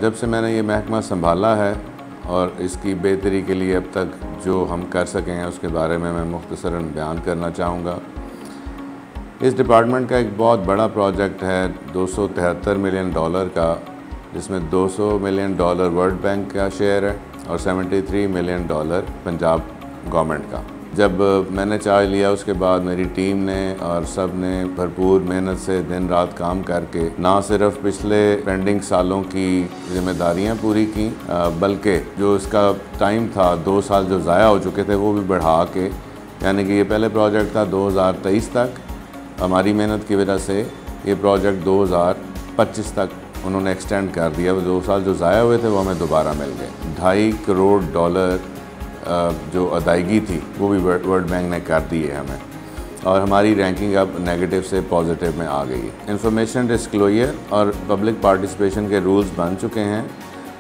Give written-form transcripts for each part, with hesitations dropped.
जब से मैंने ये महकमा संभाला है और इसकी बेहतरी के लिए अब तक जो हम कर सके हैं उसके बारे में मैं मुख्तसरन बयान करना चाहूँगा। इस डिपार्टमेंट का एक बहुत बड़ा प्रोजेक्ट है $273 मिलियन का, जिसमें $200 मिलियन वर्ल्ड बैंक का शेयर है और $73 मिलियन पंजाब गवर्नमेंट का। जब मैंने चार्ज लिया उसके बाद मेरी टीम ने और सब ने भरपूर मेहनत से दिन रात काम करके ना सिर्फ पिछले पेंडिंग सालों की जिम्मेदारियां पूरी की, बल्कि जो इसका टाइम था 2 साल जो ज़ाया हो चुके थे वो भी बढ़ा के, यानी कि ये पहले प्रोजेक्ट था 2023 तक, हमारी मेहनत की वजह से ये प्रोजेक्ट 2025 तक उन्होंने एक्सटेंड कर दिया। वो 2 साल जो ज़ाया हुए थे वो हमें दोबारा मिल गए। $2.5 करोड़ जो अदायगी थी वो भी वर्ल्ड बैंक ने कर दी है हमें, और हमारी रैंकिंग अब नेगेटिव से पॉजिटिव में आ गई है। इंफॉर्मेशन डिस्क्लोजर और पब्लिक पार्टिसिपेशन के रूल्स बन चुके हैं,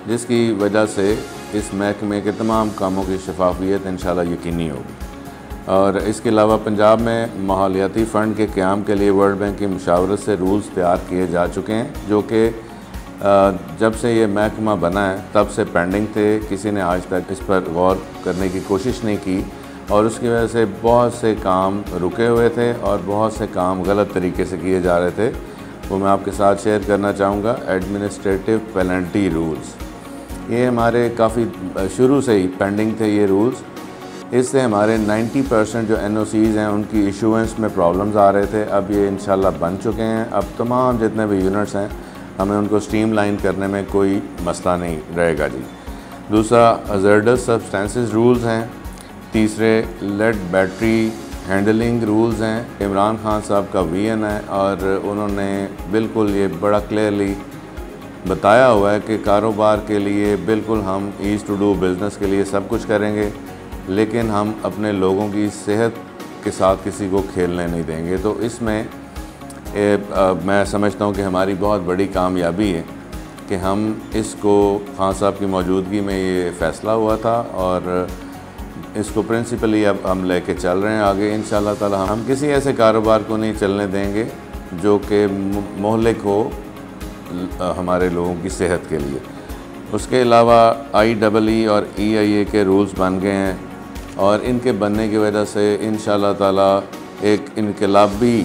जिसकी वजह से इस महकमे के तमाम कामों की शफाफियत इंशाल्लाह यकीनी होगी। और इसके अलावा पंजाब में माहौलियाती फ़ंड के क़याम के लिए वर्ल्ड बैंक की मुशावरत से रूल्स तैयार किए जा चुके हैं, जो कि जब से ये महकमा बना है तब से पेंडिंग थे। किसी ने आज तक इस पर गौर करने की कोशिश नहीं की और उसकी वजह से बहुत से काम रुके हुए थे और बहुत से काम गलत तरीके से किए जा रहे थे। वो मैं आपके साथ शेयर करना चाहूँगा। एडमिनिस्ट्रेटिव पेनल्टी रूल्स, ये हमारे काफ़ी शुरू से ही पेंडिंग थे ये रूल्स। इससे हमारे 90% जो NOCs हैं उनकी इशूएंस में प्रॉब्लम्स आ रहे थे। अब ये इंशाल्लाह बन चुके हैं। अब तमाम जितने भी यूनिट्स हैं हमें उनको स्ट्रीमलाइन करने में कोई मसला नहीं रहेगा जी। दूसरा हज़ार्डस सब्सटेंसेस रूल्स हैं। तीसरे लेड बैटरी हैंडलिंग रूल्स हैं। इमरान खान साहब का VN है और उन्होंने बिल्कुल ये बड़ा क्लियरली बताया हुआ है कि कारोबार के लिए बिल्कुल हम ईज़ टू डू बिज़नेस के लिए सब कुछ करेंगे, लेकिन हम अपने लोगों की सेहत के साथ किसी को खेलने नहीं देंगे। तो इसमें मैं समझता हूँ कि हमारी बहुत बड़ी कामयाबी है कि हम इसको खान साहब की मौजूदगी में ये फ़ैसला हुआ था और इसको प्रिंसिपली अब हम लेके चल रहे हैं आगे इंशाल्लाह ताला। हम किसी ऐसे कारोबार को नहीं चलने देंगे जो कि मोहलिक हो हमारे लोगों की सेहत के लिए। उसके अलावा IEE और EIA के रूल्स बन गए हैं और इनके बनने की वजह से इंशाल्लाह ताला एक इनकलाबी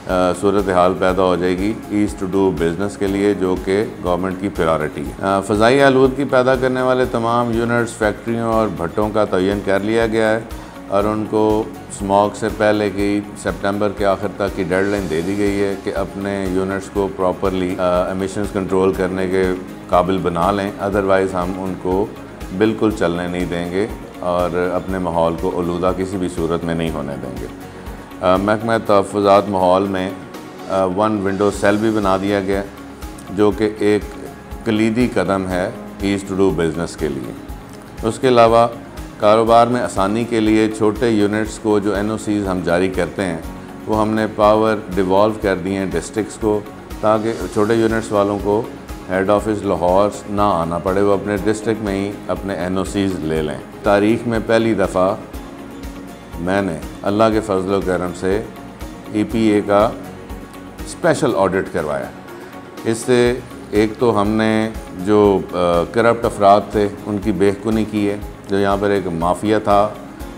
सूरत हाल पैदा हो जाएगी ईज़ टू डू बिज़नेस के लिए, जो कि गवर्नमेंट की प्रायोरिटी है। फ़ज़ाई आलूदगी पैदा करने वाले तमाम यूनिट्स, फैक्ट्रियों और भट्टों का तयन कर लिया गया है और उनको स्मॉग से पहले की सितंबर के आखिर तक की डेडलाइन दे दी गई है कि अपने यूनिट्स को प्रॉपरली एमिशंस कंट्रोल करने के काबिल बना लें, अदरवाइज़ हम उनको बिल्कुल चलने नहीं देंगे और अपने माहौल को आलूदा किसी भी सूरत में नहीं होने देंगे। महकमा तहफ़्फ़ुज़ात माहौल में 1 विंडो सेल भी बना दिया गया, जो कि एक कलीदी कदम है ईज़ टू डू बिज़नेस के लिए। उसके अलावा कारोबार में आसानी के लिए छोटे यूनिट्स को जो NOCs हम जारी करते हैं वो हमने पावर डिवॉल्व कर दिए हैं डिस्ट्रिक्ट्स को, ताकि छोटे यूनिट्स वालों को हेड ऑफिस लाहौर ना आना पड़े, वो अपने डिस्ट्रिक्ट में ही अपने NOCs ले लें। तारीख़ में पहली दफ़ा मैंने अल्लाह के फजल करम से EPA का स्पेशल ऑडिट करवाया। इससे एक तो हमने जो करप्ट अफराद थे उनकी बेखुनी की है, जो यहाँ पर एक माफिया था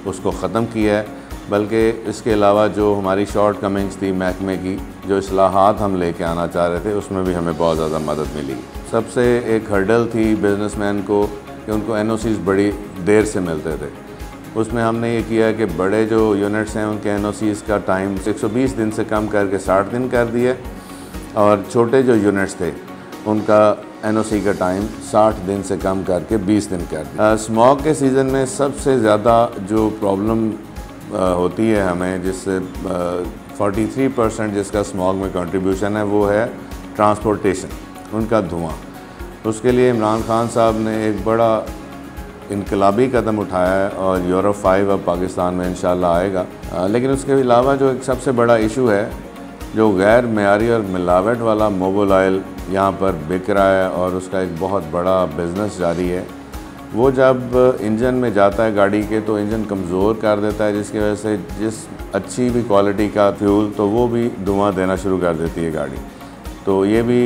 उसको ख़त्म किया है, बल्कि इसके अलावा जो हमारी शॉर्ट कमिंग्स थी महकमे की, जो इस्लाहात हम लेके आना चाह रहे थे, उसमें भी हमें बहुत ज़्यादा मदद मिली। सबसे एक हर्डल थी बिजनेसमैन को कि उनको NOCs बड़ी देर से मिलते थे। उसमें हमने ये किया कि बड़े जो यूनिट्स हैं उनके NOCs का टाइम 120 दिन से कम करके 60 दिन कर दिया और छोटे जो यूनिट्स थे उनका NOC का टाइम 60 दिन से कम करके 20 दिन कर दिया। स्मॉग के सीज़न में सबसे ज़्यादा जो प्रॉब्लम होती है हमें, जिससे 43% जिसका स्मॉग में कंट्रीब्यूशन है वो है ट्रांसपोर्टेशन, उनका धुआं। उसके लिए इमरान खान साहब ने एक बड़ा इनकलाबी कदम उठाया है और यूरो 5 अब पाकिस्तान में इंशाल्लाह आएगा। लेकिन उसके अलावा जो एक सबसे बड़ा इशू है, जो गैर मेयारी और मिलावट वाला मोबिल ऑयल यहाँ पर बिक रहा है और उसका एक बहुत बड़ा बिज़नेस जारी है, वो जब इंजन में जाता है गाड़ी के तो इंजन कमज़ोर कर देता है, जिसकी वजह से जिस अच्छी भी क्वालिटी का फ्यूल तो वो भी धुआं देना शुरू कर देती है गाड़ी। तो ये भी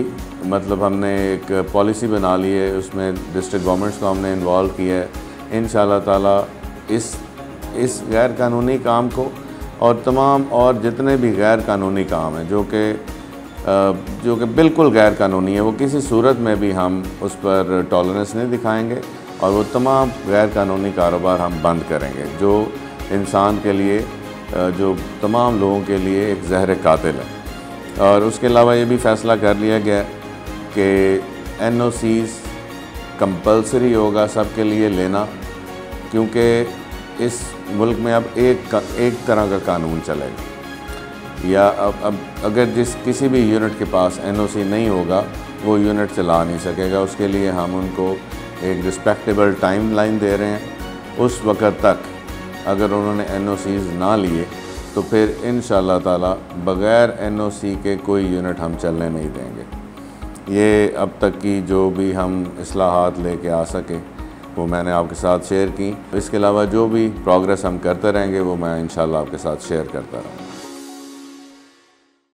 मतलब हमने एक पॉलिसी बना ली है, उसमें डिस्ट्रिक्ट गवर्नमेंट्स को हमने इन्वॉल्व किया है। इंशाअल्लाह ताला इस गैर कानूनी काम को और तमाम और जितने भी गैर कानूनी काम हैं जो कि बिल्कुल गैर कानूनी है, वो किसी सूरत में भी हम उस पर टॉलरेंस नहीं दिखाएंगे और वो तमाम गैर कानूनी कारोबार हम बंद करेंगे जो इंसान के लिए, जो तमाम लोगों के लिए एक जहर कातिल है। और उसके अलावा ये भी फ़ैसला कर लिया गया कि NOCs कंपल्सरी होगा सबके लिए लेना, क्योंकि इस मुल्क में अब एक तरह का कानून चलेगा। या अब अगर किसी भी यूनिट के पास NOC नहीं होगा वो यूनिट चला नहीं सकेगा। उसके लिए हम उनको एक रिस्पेक्टेबल टाइम लाइन दे रहे हैं। उस वक़्त तक अगर उन्होंने NOCs ना लिए तो फिर इंशाअल्लाह ताला बग़ैर NOC के कोई यूनिट हम चलने नहीं देंगे। ये अब तक की जो भी हम इस्लाहात लेके आ सके वो मैंने आपके साथ शेयर की। इसके अलावा जो भी प्रोग्रेस हम करते रहेंगे वो मैं इंशाअल्लाह आपके साथ शेयर करता रहूँगा।